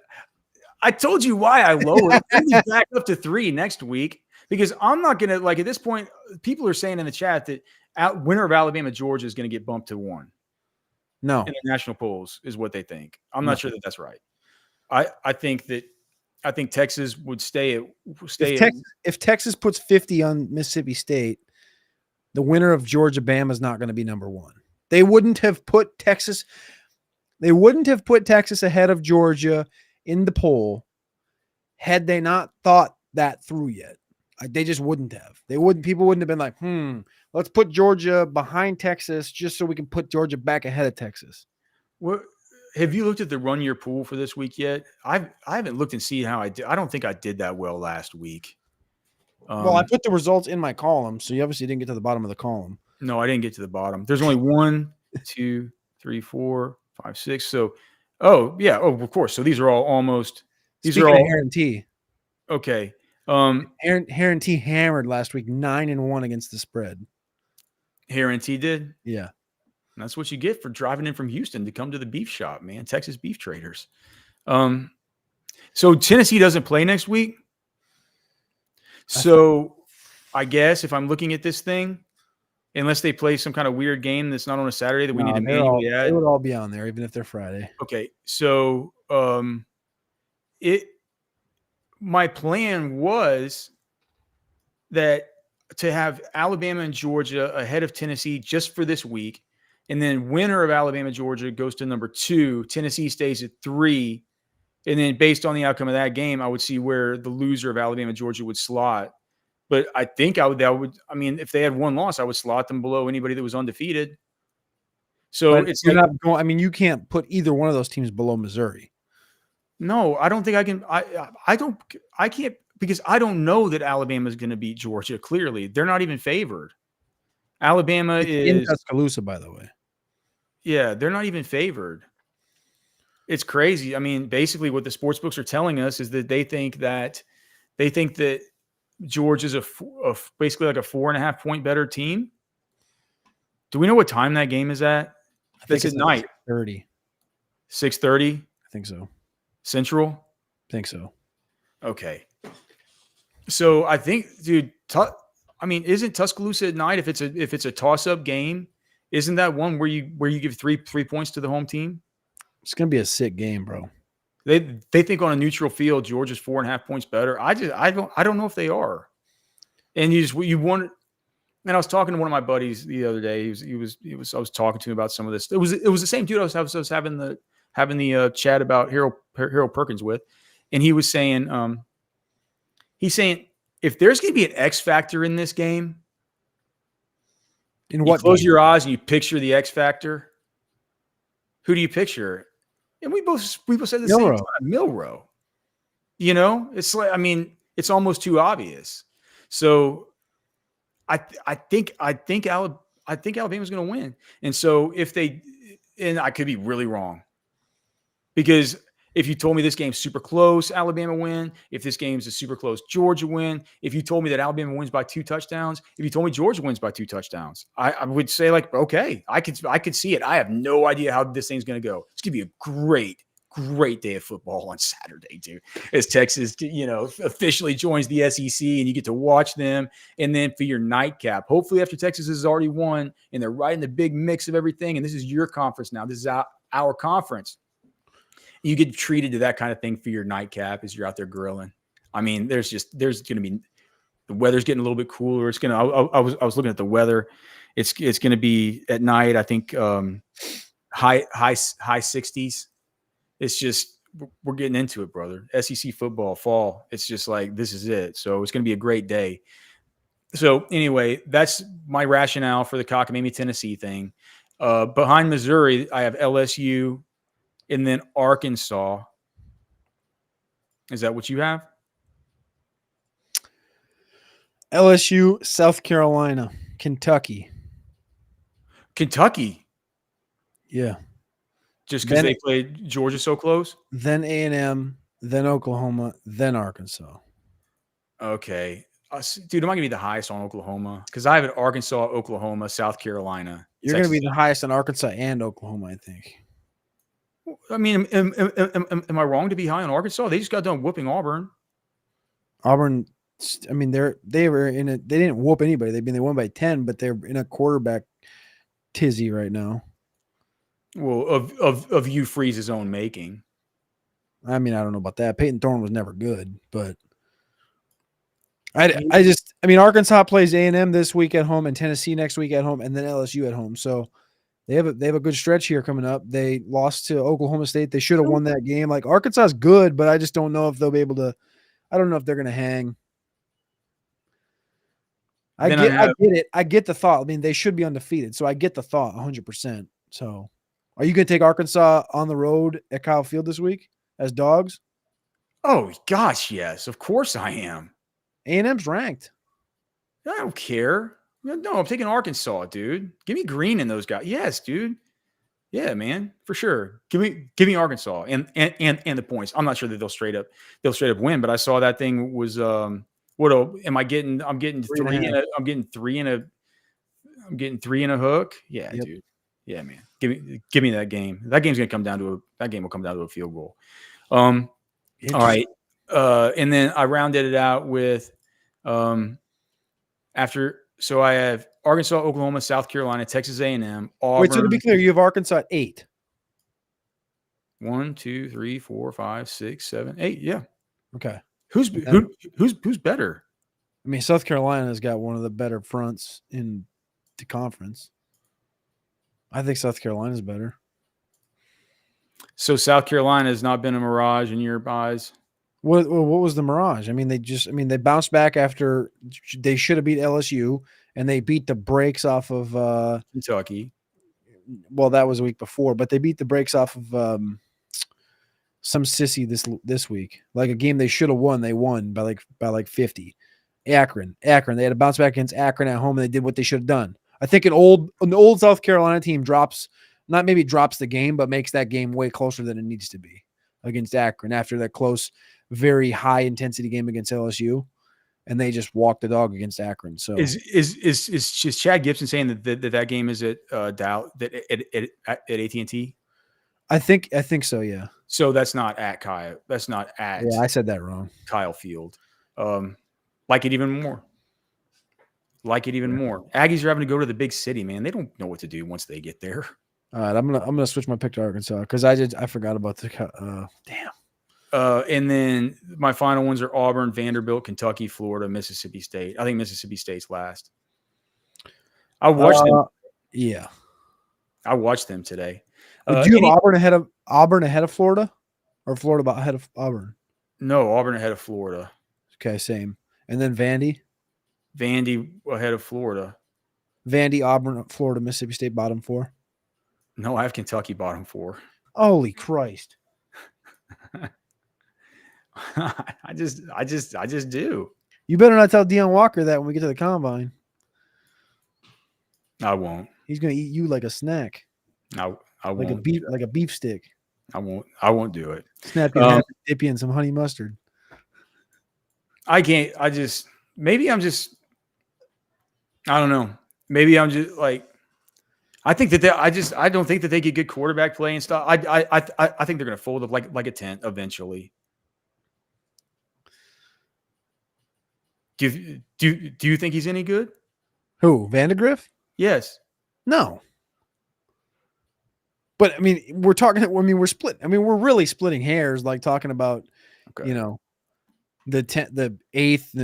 I told you why I lowered. I'm going to back up to 3 next week, because I'm not going to, like, at this point, people are saying in the chat that winner of Alabama, Georgia is going to get bumped to 1.
No,
in the national polls is what they think. I'm not sure that that's right. I think Texas would stay.
If Texas puts 50 on Mississippi State, the winner of Georgia Bama is not going to be number 1. They wouldn't have put Texas ahead of Georgia in the poll had they not thought that through yet. They just wouldn't have. People wouldn't have been like, let's put Georgia behind Texas just so we can put Georgia back ahead of Texas.
Well, have you looked at the run your pool for this week yet? I haven't looked and see how I did. I don't think I did that well last week.
Well, I put the results in my column, so you obviously didn't get to the bottom of the column.
No, I didn't get to the bottom. There's only 1, 2, 3, 4, 5, 6. So, of course. So these are all almost. These
Speaking
are all
Hair and Tea.
Okay.
Hair and Tea hammered last week, 9-1 against the spread.
Hair and Tea did?
Yeah.
That's what you get for driving in from Houston to come to the beef shop, man. Texas Beef Traders. So Tennessee doesn't play next week. So I guess if I'm looking at this thing, unless they play some kind of weird game that's not on a Saturday that we need to manually add.
They would all be on there, even if they're Friday.
Okay. So my plan was that to have Alabama and Georgia ahead of Tennessee just for this week. And then winner of Alabama, Georgia goes to number 2. Tennessee stays at 3. And then based on the outcome of that game, I would see where the loser of Alabama, Georgia would slot. But I think I mean, if they had one loss, I would slot them below anybody that was undefeated. So
But
it's
you're
like,
not going. I mean, you can't put either one of those teams below Missouri.
no, I don't think I can. I can't, because I don't know that Alabama is going to beat Georgia. Clearly, they're not even favored. Alabama
It's in
is,
Tuscaloosa, by the way.
yeah, they're not even favored. It's crazy. I mean, basically, what the sports books are telling us is that they think that Georgia's basically like a 4.5 point better team. Do we know what time that game is at?
I think
That's
it's
at night.
30.
6:30
I think so.
Central.
I think so.
Okay. So I think, dude, I mean, isn't Tuscaloosa at night, if it's a toss up game, isn't that one where you give three points to the home team?
It's gonna be a sick game, bro.
They think on a neutral field Georgia's 4.5 points better. I don't know if they are. And you want. And I was talking to one of my buddies the other day. I was talking to him about some of this. It was the same dude I was having the chat about Harold Perkins with, and he was saying, he's saying, if there's going to be an X factor in this game,
In what
you close
game?
your eyes and you picture the X factor. Who do you picture? And we both said the same
Milrow.
time, Milrow. You know, it's like, I mean, it's almost too obvious. So I think Alabama's going to win. And so and I could be really wrong, because if you told me this game's super close, Alabama win. If this game's a super close, Georgia win. If you told me that Alabama wins by 2 touchdowns, if you told me Georgia wins by 2 touchdowns, I would say, like, okay, I could see it. I have no idea how this thing's going to go. It's going to be a great day of football on Saturday, dude, as Texas, officially joins the SEC, and you get to watch them. And then for your nightcap, hopefully after Texas has already won and they're right in the big mix of everything, and this is your conference now. This is our conference. You get treated to that kind of thing for your nightcap as you're out there grilling. I mean, there's going to be, the weather's getting a little bit cooler. It's going to, I was looking at the weather. It's going to be at night, I think, high 60s. It's just, we're getting into it, brother. SEC football, fall. It's just like, this is it. So it's going to be a great day. So anyway, that's my rationale for the cockamamie Tennessee thing. Behind Missouri, I have LSU and then Arkansas. Is that what you have?
LSU, South Carolina, Kentucky.
Yeah. Just because they played Georgia so close?
Then A&M, then Oklahoma, then Arkansas.
Okay. Dude, am I going to be the highest on Oklahoma? Because I have it Arkansas, Oklahoma, South Carolina.
You're going to be the highest on Arkansas and Oklahoma, I think.
I mean, am I wrong to be high on Arkansas? They just got done whooping Auburn.
Auburn, I mean, they didn't whoop anybody. They won by 10, but they're in a quarterback tizzy right now.
Well, of Hugh Freeze's own making.
I mean, I don't know about that. Peyton Thorne was never good, but I mean, Arkansas plays A&M this week at home and Tennessee next week at home, and then LSU at home. So they have a good stretch here coming up. They lost to Oklahoma State. They should have won that game. Like, Arkansas is good, but I just don't know if they'll be able to. I don't know if they're going to hang. I get it. I get the thought. I mean, they should be undefeated, so I get the thought 100%. So, are you going to take Arkansas on the road at Kyle Field this week as dogs?
Oh gosh, yes, of course I am.
A&M's ranked.
I don't care. No, I'm taking Arkansas, dude. Give me Green and those guys. Yes, dude. Yeah, man, for sure. Give me Arkansas and the points. I'm not sure that they'll straight up win, but I saw that thing was I'm getting 3 in a hook. Yeah, yep. Dude. Yeah, man. Give me that game. That game's gonna come down to a field goal. All right. And then I rounded it out with so I have Arkansas, Oklahoma, South Carolina, Texas A&M, Auburn.
Wait, so to be clear, you have Arkansas at 8.
1, 2, 3, 4, 5, 6, 7, 8. Yeah.
Okay.
Who's better?
I mean, South Carolina's got one of the better fronts in the conference. I think South Carolina's better.
So South Carolina has not been a mirage in your eyes?
What was the mirage? I mean, they bounced back after they should have beat LSU, and they beat the brakes off of
Kentucky.
well, that was a week before, but they beat the brakes off of some sissy this week. Like a game they should have won, they won by like 50. Akron. They had to bounce back against Akron at home, and they did what they should have done. I think an old South Carolina team drops the game, but makes that game way closer than it needs to be against Akron after that close, very high intensity game against LSU, and they just walked the dog against Akron. So
is Chad Gibson saying that game is at at AT&T?
I think so. Yeah.
So that's not at Kyle. That's not at.
Yeah, I said that wrong.
Kyle Field. Like it even more. Aggies are having to go to the big city, man. They don't know what to do once they get there.
All right, I'm gonna switch my pick to Arkansas because I forgot about the damn.
And then my final ones are Auburn, Vanderbilt, Kentucky, Florida, Mississippi State. I think Mississippi State's last. I watched them.
Yeah,
I watched them today.
Do you have Auburn ahead of Florida, or Florida ahead of Auburn?
No, Auburn ahead of Florida.
Okay, same. And then Vandy
ahead of Florida.
Vandy, Auburn, Florida, Mississippi State bottom 4.
No, I have Kentucky bottom 4.
Holy Christ!
I just do.
You better not tell Deion Walker that when we get to the combine.
I won't.
He's gonna eat you like a snack.
I won't.
Like a beef stick.
I won't do it.
Snap your head, dip you in some honey mustard.
I can't. I don't know. Maybe I'm just like. I think that I don't think that they get good quarterback play and stuff. I think they're going to fold up like a tent eventually. Do you think he's any good?
Who, Vandegrift?
Yes.
No. But I mean, we're split. I mean, we're really splitting hairs, like talking about, the eighth,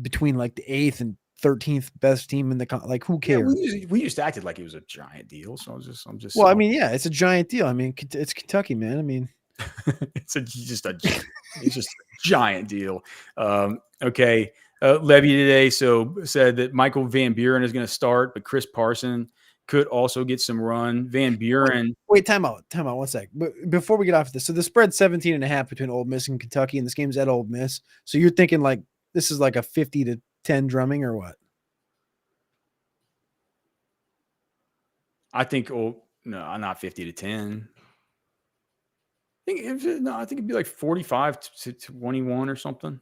between like the 8th and 13th best team in the like. Who cares?
Yeah, we just acted like it was a giant deal. So I'm just.
Well, I mean, yeah, it's a giant deal. I mean, it's Kentucky, man. I mean,
it's just a giant deal. Okay. Levy today said that Michael Van Buren is going to start, but Chris Parson could also get some run. Van Buren.
Wait, time out 1 sec. But before we get off this, so the spread's 17.5 between Ole Miss and Kentucky, and this game's at Ole Miss. So you're thinking like this is like a 50-10 drumming or what?
I think. Oh no, not 50-10. I think it'd be like 45-21 or something.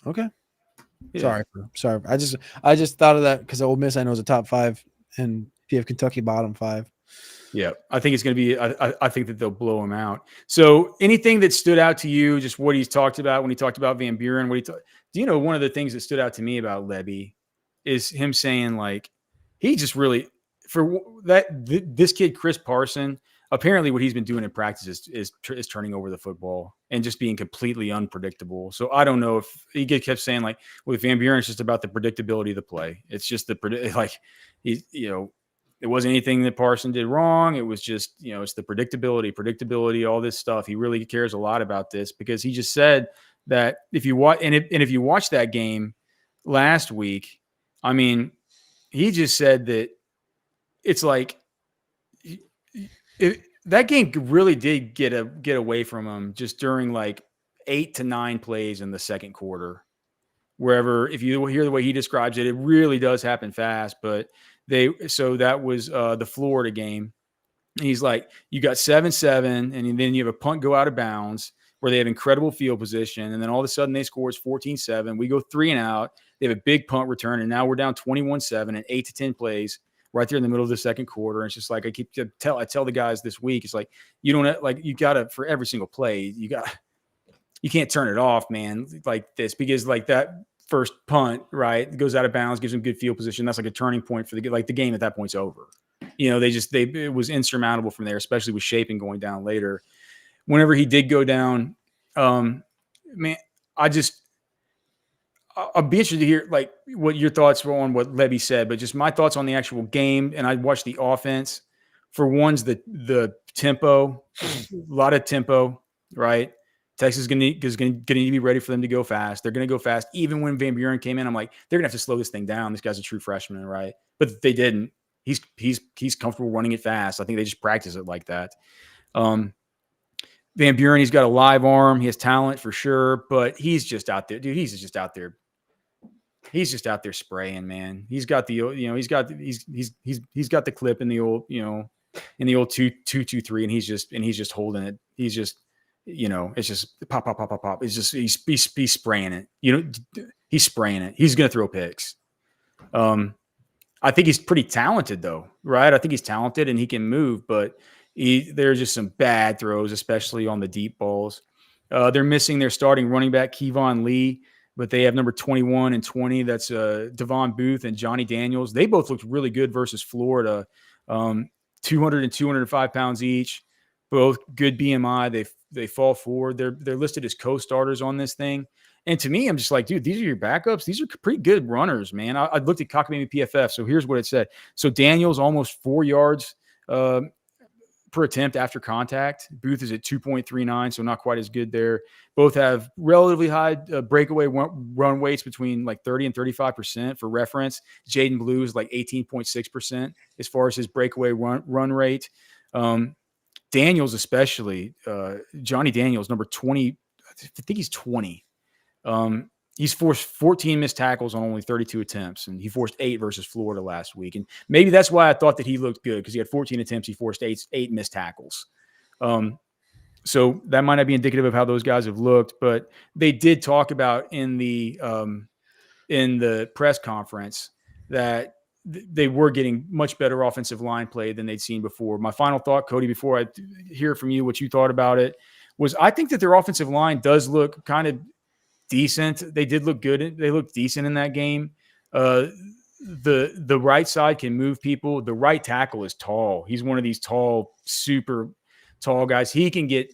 Okay.
Yeah.
Sorry. I just thought of that because Ole Miss I know is a top 5, and if you have Kentucky bottom 5.
Yeah, I think it's going to be. I think that they'll blow him out. So, anything that stood out to you, just what he's talked about when he talked about Van Buren? Do you know one of the things that stood out to me about Levy is him saying like he just really this kid Chris Parson. Apparently, what he's been doing in practice is turning over the football and just being completely unpredictable. So I don't know if he kept saying like with Van Buren, it's just about the predictability of the play. It's just it wasn't anything that Parson did wrong. It was just, it's the predictability, all this stuff. He really cares a lot about this because he just said that if you watch if you watch that game last week, I mean, he just said that it's like that game really did get away from him just during like 8 to 9 plays in the second quarter. Wherever, if you hear the way he describes it, it really does happen fast. But so that was the Florida game. And he's like, you got 7-7, and then you have a punt go out of bounds where they have incredible field position. And then all of a sudden they score 14-7. We go 3 and out. They have a big punt return. And now we're down 21-7 and 8 to 10 plays right there in the middle of the second quarter. And it's just like, I tell the guys this week, it's like, you gotta, for every single play, you can't turn it off, man, like this, because like that first punt, right, goes out of bounds, gives them good field position. That's like a turning point for the game at that point's over. It was insurmountable from there, especially with Shapen going down later. Whenever he did go down, man, I'll be interested to hear like what your thoughts were on what Levy said, but just my thoughts on the actual game. And I watched the offense. For one's the tempo, a lot of tempo, right? Texas is going to be ready for them to go fast. They're going to go fast. Even when Van Buren came in, I'm like, they're going to have to slow this thing down. This guy's a true freshman, right? But they didn't. He's comfortable running it fast. I think they just practice it like that. Van Buren, he's got a live arm. He has talent for sure, but he's just out there, dude. He's just out there. He's just out there spraying, man. He's got the, he's got the clip in the old, in the old 2-2-3, and he's just holding it. He's just, it's just pop, pop, pop, pop, pop. It's just he's spraying it. He's spraying it. He's gonna throw picks. I think he's pretty talented though, right? I think he's talented and he can move, but there's just some bad throws, especially on the deep balls. They're missing their starting running back, Kevon Lee, but they have number 21 and 20. That's Devon Booth and Johnny Daniels. They both looked really good versus Florida. 200 and 205 pounds each, both good BMI. They fall forward. They're listed as co-starters on this thing. And to me, I'm just like, dude, these are your backups. These are pretty good runners, man. I looked at Cockamamie PFF. So here's what it said. So Daniels almost 4 yards per attempt after contact. Booth is at 2.39, so not quite as good there. Both have relatively high breakaway run weights between like 30 and 35%. For reference, Jaden Blue is like 18.6% as far as his breakaway run rate. Daniels especially, Johnny Daniels, number 20, I think he's 20. He's forced 14 missed tackles on only 32 attempts, and he forced 8 versus Florida last week. And maybe that's why I thought that he looked good, because he had 14 attempts. He forced eight missed tackles. So that might not be indicative of how those guys have looked, but they did talk about in the press conference that they were getting much better offensive line play than they'd seen before. My final thought, Cody, before I hear from you what you thought about it, was I think that their offensive line does look kind of decent. They did look good. They looked decent in that game. The right side can move people. The right tackle is tall. He's one of these tall, super tall guys. He can get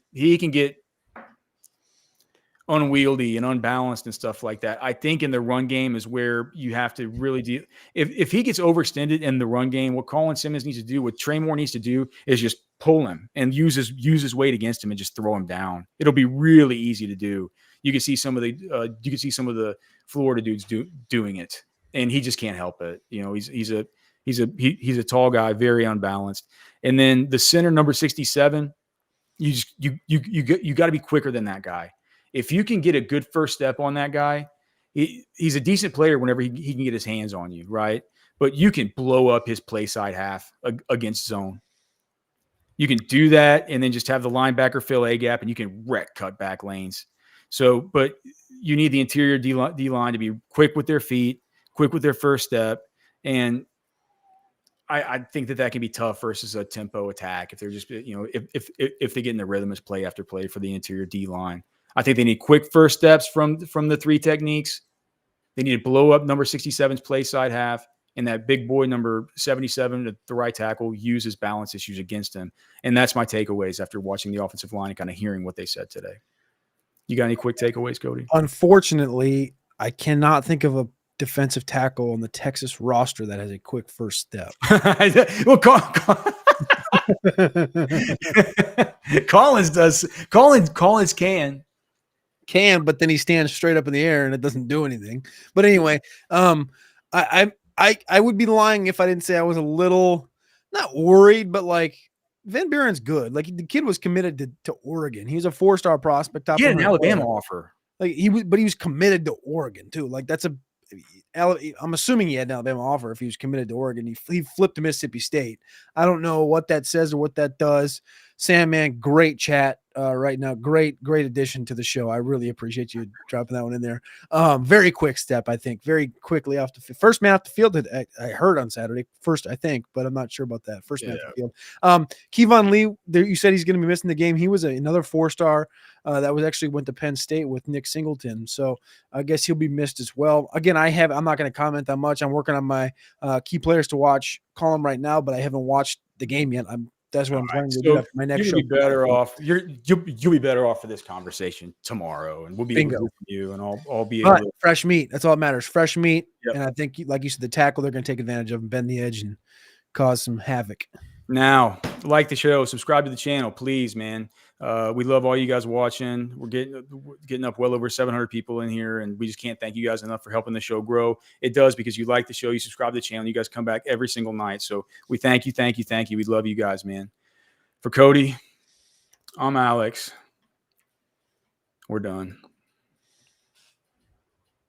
unwieldy and unbalanced and stuff like that. I think in the run game is where you have to really do. If he gets overextended in the run game, what Colin Simmons needs to do, what Trey Moore needs to do, is just pull him and use his weight against him and just throw him down. It'll be really easy to do. You can see some of the Florida dudes doing it, and he just can't help it. He's a tall guy, very unbalanced. And then the center, number 67, you got to be quicker than that guy. If you can get a good first step on that guy, he's a decent player whenever he can get his hands on you, right? But you can blow up his play side half against zone. You can do that and then just have the linebacker fill a gap, and you can wreck cut back lanes. So, but you need the interior D-line to be quick with their feet, quick with their first step. And I think that can be tough versus a tempo attack if they're just, if they get in the rhythm as play after play for the interior D-line. I think they need quick first steps from the three techniques. They need to blow up number 67's play side half, and that big boy number 77 at the right tackle uses balance issues against him. And that's my takeaways after watching the offensive line and kind of hearing what they said today. You got any quick takeaways, Cody?
Unfortunately, I cannot think of a defensive tackle on the Texas roster that has a quick first step.
Well, Collins does. Collins can,
but then he stands straight up in the air and it doesn't do anything. But anyway, I would be lying if I didn't say I was a little not worried, but like Van Buren's good. Like the kid was committed to Oregon. He was a 4-star prospect.
He had an Alabama offer.
Like he was committed to Oregon too. Like I'm assuming he had an Alabama offer if he was committed to Oregon. He flipped to Mississippi State. I don't know what that says or what that does. Sam, man, great chat right now. Great addition to the show. I really appreciate you dropping that one in there. Very quick step, I think. Very quickly off the first man off the field that I heard on Saturday. First, I think, but I'm not sure about that. First man off the field. Kevon Lee, you said he's going to be missing the game. He was another 4-star that was actually went to Penn State with Nick Singleton. So I guess he'll be missed as well. Again, I'm not going to comment that much. I'm working on my key players to watch column right now, but I haven't watched the game yet. That's what I'm trying to do. My next show.
You'll be better off. You'll be better off for this conversation tomorrow, and we'll be able to do you, and I'll be able to.
Fresh meat. That's all that matters. Fresh meat, and I think, like you said, the tackle they're going to take advantage of and bend the edge and cause some havoc.
Now, like the show, subscribe to the channel, please, man. We love all you guys watching. We're getting up well over 700 people in here, and we just can't thank you guys enough for helping the show grow. It does because you like the show, you subscribe to the channel, you guys come back every single night. So we thank you. We love you guys, man. For Cody, I'm Alex. We're done.